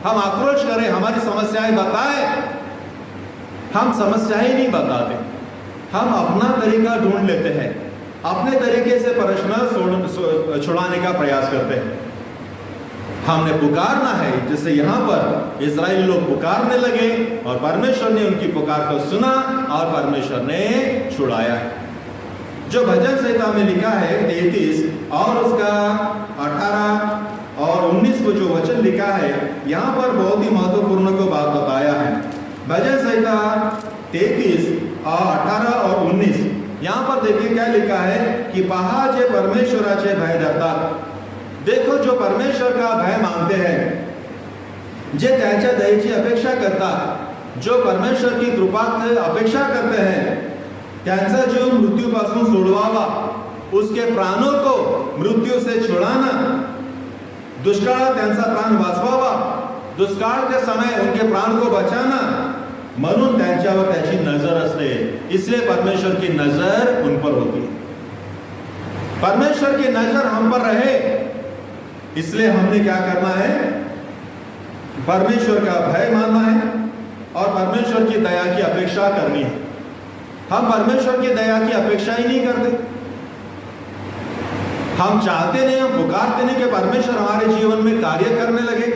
हम आक्रोश करें, हमारी समस्याएं बताएं। हम समस्याएं नहीं बताते, हम अपना तरीका ढूंढ लेते हैं, अपने तरीके से प्रश्न छुड़ाने का प्रयास करते हैं। हमने पुकारना है, जैसे यहाँ पर इस्राएली लोग पुकारने लगे और परमेश्वर ने उनकी पुकार को सुना और परमेश्वर ने छुड़ाया है। जो भजन संहिता में लिखा है 33 और उसका 18 और 19 को जो वचन लिखा है, यहाँ पर बहुत ही महत्वपूर्ण को बात बताया है। भजन संहिता 33 और 18 और 19, यहाँ पर देखिए क्या लिखा है कि पहाचे परमेश्वराचे भय धरतात। देखो, जो परमेश्वर का भय मानते हैं, जे त्याच्या दयेची अपेक्षा करतात, जो परमेश्वर की कृपाची अपेक्षा करते हैं, त्यांचा जीव मृत्यूपासून सोडवावा, उसके प्राणों को मृत्यू से छुड़ाना, दुष्काळ त्यांचा प्राण वाचवावा, दुष्काळ के समय उनके प्राण को बचाना, म्हणून त्यांच्यावर त्याची नजर असते। इसलिए परमेश्वर की नजर उन पर होती है। परमेश्वर की नजर हम पर रहे, इसलिए हमने क्या करना है? परमेश्वर का भय मानना है और परमेश्वर की दया की अपेक्षा करनी है। हम परमेश्वर की दया की अपेक्षा ही नहीं करते, हम चाहते नहीं, हम पुकारते नहीं कि परमेश्वर हमारे जीवन में कार्य करने लगे।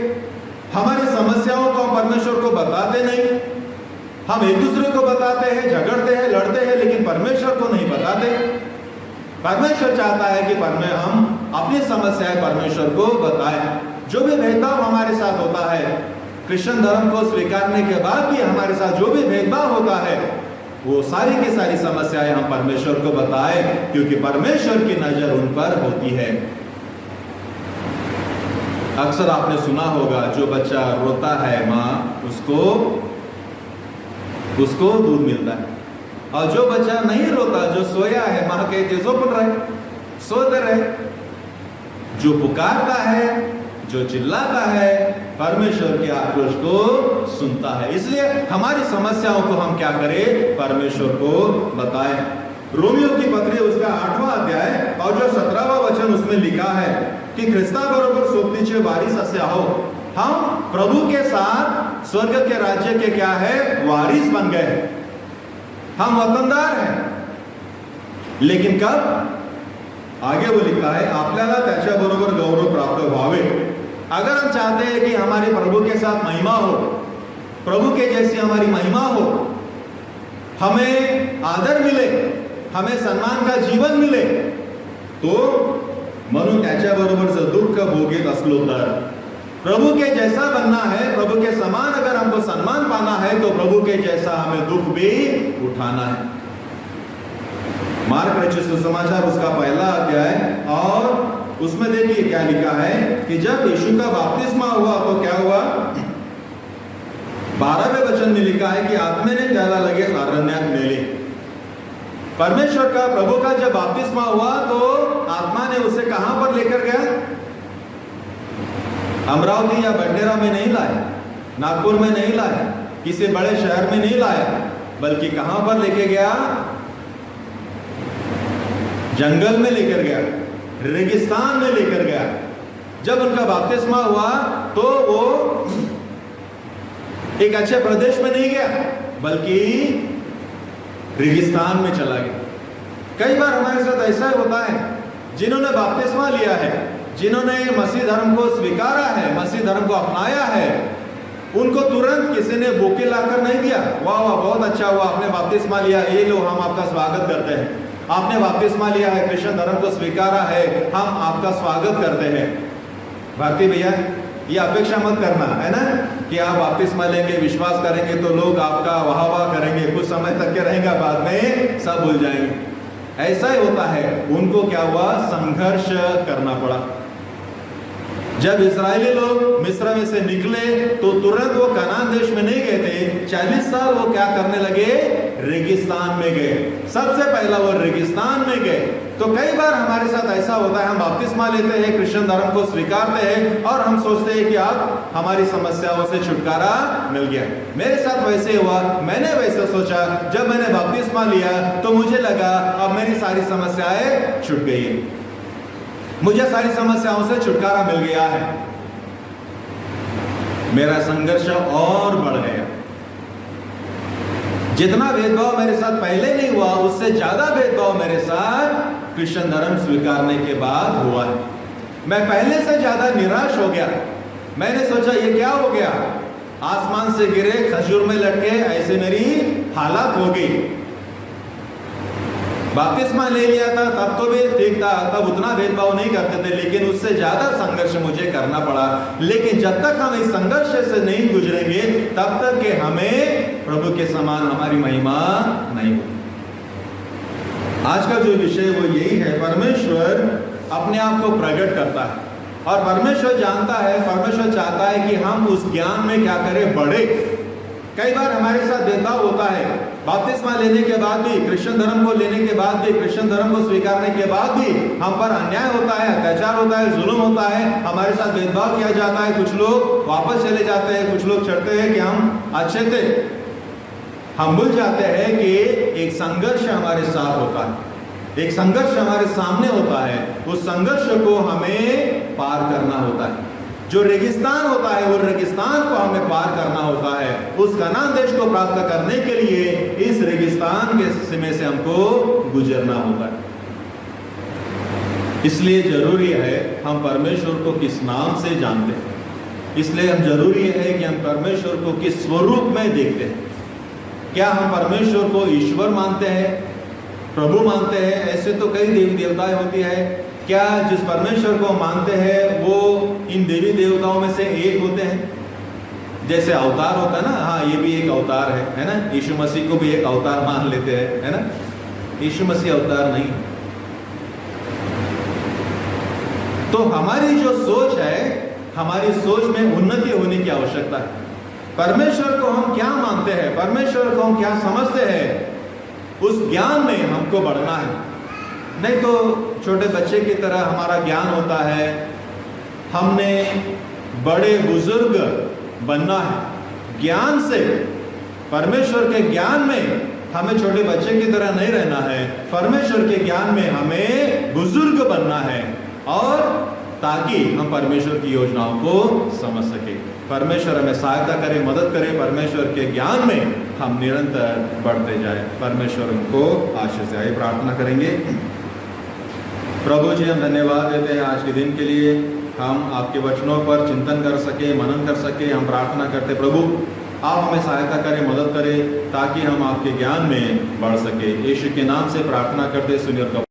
हमारी समस्याओं को हम परमेश्वर को बताते नहीं, हम एक दूसरे को बताते हैं, झगड़ते हैं, लड़ते हैं, लेकिन परमेश्वर को नहीं बताते। परमेश्वर चाहता है कि हम अपनी समस्याएं परमेश्वर को बताएं। जो भी भेदभाव हमारे साथ होता है, क्रिश्चियन धर्म को स्वीकारने के बाद भी हमारे साथ जो भी भेदभाव होता है, वो सारी की सारी समस्याएं हम परमेश्वर को बताएं, क्योंकि परमेश्वर की नजर उन पर होती है। अक्सर आपने सुना होगा, जो बच्चा रोता है माँ उसको दूध मिलता है, और जो बच्चा नहीं रोता, जो सोया है, माँ कहते सो पड़ रहे, सोते रहे। जो पुकारता है, जो चिल्लाता है, परमेश्वर के आक्रोश को सुनता है। इसलिए हमारी समस्याओं को हम क्या करें? परमेश्वर को बताएं। रोमियो की पत्री उसका 8वां अध्याय और जो 17वां वचन उसमें लिखा है कि ख्रिस्ता बरोबर सोबतीचे वारिस असे आहो। हम प्रभु के साथ स्वर्ग के राज्य के क्या है? वारिस बन गए। हम वतनदार हैं, लेकिन कब? आगे वो लिखा है, आपल्याला त्याच्याबरोबर गौरव प्राप्त व्हावे। अगर हम चाहते हैं कि हमारे प्रभु के साथ महिमा हो, प्रभु के जैसी हमारी महिमा हो, हमें आदर मिले, हमें सम्मान का जीवन मिले, तो म्हणून त्याच्याबरोबर जर दुःख भोगीत असलो तर, प्रभु के जैसा बनना है, प्रभु के समान अगर हमको सम्मान पाना है, तो प्रभु के जैसा हमें दुख भी उठाना है। मार्क रचित सुसमाचार उसका 1 अध्याय और उसमें देखिए क्या लिखा है कि जब यीशु का बपतिस्मा हुआ तो क्या हुआ? 12वें वचन में लिखा है कि आत्म्याने त्याला लगेच अरण्यात नेले। परमेश्वर का, प्रभु का जब बपतिस्मा हुआ तो आत्मा ने उसे कहां पर लेकर गया? अमरावती या बंडेरा में नहीं लाया, नागपुर में नहीं लाया, किसी बड़े शहर में नहीं लाया, बल्कि कहां पर लेके गया? जंगल में लेकर गया, रेगिस्तान में लेकर गया। जब उनका बपतिस्मा हुआ तो वो एक अच्छे प्रदेश में नहीं गया, बल्कि रेगिस्तान में चला गया। कई बार हमारे साथ ऐसा होता है, जिन्होंने बपतिस्मा लिया है, जिन्होंने मसीह धर्म को स्वीकारा है, मसीह धर्म को अपनाया है, उनको तुरंत किसी ने बुके लाकर नहीं दिया, वाह वाह बहुत अच्छा हुआ आपने बपतिस्मा लिया, ये लो हम आपका स्वागत करते हैं। आपने बपतिस्मा लिया है, क्रिश्चियन धर्म को स्वीकारा है, हम आपका स्वागत करते हैं। भारती भैया, ये अपेक्षा मत करना है ना कि आप बपतिस्मा लेंगे, विश्वास करेंगे तो लोग आपका वाह वाह करेंगे, कुछ समय तक के रहेगा, बाद में सब भूल जाएंगे। ऐसा ही होता है। उनको क्या हुआ? संघर्ष करना पड़ा। जब इस्राएली लोग मिस्र में से निकले तो तुरंत वो कनान देश में नहीं गए थे। 40 साल वो क्या करने लगे? रेगिस्तान में गए। सबसे पहला वो रेगिस्तान में गए। तो कई बार हमारे साथ ऐसा होता है, हम बपतिस्मा लेते हैं, क्रिश्चियन धर्म को स्वीकारते हैं और हम सोचते हैं कि अब हमारी समस्याओं से छुटकारा मिल गया। मेरे साथ वैसे हुआ, मैंने वैसे सोचा, जब मैंने बपतिस्मा लिया तो मुझे लगा अब मेरी सारी समस्याएं छूट गई है, मुझे सारी समस्याओं से छुटकारा मिल गया है। मेरा संघर्ष और बढ़ गया। जितना भेदभाव मेरे साथ पहले नहीं हुआ, उससे ज्यादा भेदभाव मेरे साथ क्रिश्चियन धर्म स्वीकारने के बाद हुआ है। मैं पहले से ज्यादा निराश हो गया। मैंने सोचा ये क्या हो गया? आसमान से गिरे खजूर में लटके ऐसे मेरी हालत हो गई। बपतिस्मा ले लिया था तब तो भी ठीक था, तब उतना भेदभाव नहीं करते थे, लेकिन उससे ज्यादा संघर्ष मुझे करना पड़ा। लेकिन जब तक हम इस संघर्ष से नहीं गुजरेंगे तब तक के हमें प्रभु के समान हमारी महिमा नहीं होगी। आज का जो विषय वो यही है, परमेश्वर अपने आप को प्रकट करता है और परमेश्वर जानता है, परमेश्वर चाहता है कि हम उस ज्ञान में क्या करें? बढ़े। कई बार हमारे साथ भेदभाव होता है। बपतिस्मा लेने के बाद भी, क्रिश्चियन धर्म को लेने के बाद भी, क्रिश्चियन धर्म को स्वीकारने के बाद भी हम पर अन्याय होता है, अत्याचार होता है, जुल्म होता है, हमारे साथ भेदभाव किया जाता है। कुछ लोग वापस चले जाते हैं, कुछ लोग चढ़ते हैं कि हम अच्छे थे। हम भूल जाते हैं कि एक संघर्ष हमारे साथ होता है, एक संघर्ष हमारे सामने होता है। उस संघर्ष को हमें पार करना होता है। जो रेगिस्तान होता है, वो रेगिस्तान को हमें पार करना होता है। उस कनान देश को प्राप्त करने के लिए इस रेगिस्तान के सीमे से हमको गुजरना होता है। इसलिए जरूरी है हम परमेश्वर को किस नाम से जानते हैं। इसलिए हम जरूरी है कि हम परमेश्वर को किस स्वरूप में देखते हैं। क्या हम परमेश्वर को ईश्वर मानते हैं, प्रभु मानते हैं? ऐसे तो कई देवी देवताएं होती है। क्या जिस परमेश्वर को मानते हैं वो इन देवी देवताओं में से एक होते हैं? जैसे अवतार होता है ना, हाँ ये भी एक अवतार है ना? यीशु मसीह को भी एक अवतार मान लेते हैं, है ना? यीशु मसीह अवतार नहीं। तो हमारी जो सोच है, हमारी सोच में उन्नति होने की आवश्यकता है। परमेश्वर को हम क्या मानते हैं, परमेश्वर को हम क्या समझते हैं, उस ज्ञान में हमको बढ़ना है। नहीं तो छोटे बच्चे की तरह हमारा ज्ञान होता है। हमने बड़े बुजुर्ग बनना है ज्ञान से। परमेश्वर के ज्ञान में हमें छोटे बच्चे की तरह नहीं रहना है। परमेश्वर के ज्ञान में हमें बुजुर्ग बनना है, और ताकि हम परमेश्वर की योजनाओं को समझ सके। परमेश्वर हमें सहायता करे, मदद करे। परमेश्वर के ज्ञान में हम निरंतर बढ़ते जाए। परमेश्वर उनको आशीष दे। प्रार्थना करेंगे। प्रभु जी, हम धन्यवाद देते हैं आज के दिन के लिए। हम आपके वचनों पर चिंतन कर सके, मनन कर सके। हम प्रार्थना करते प्रभु आप हमें सहायता करें, मदद करें, ताकि हम आपके ज्ञान में बढ़ सके। यीशु के नाम से प्रार्थना करते सुनिए।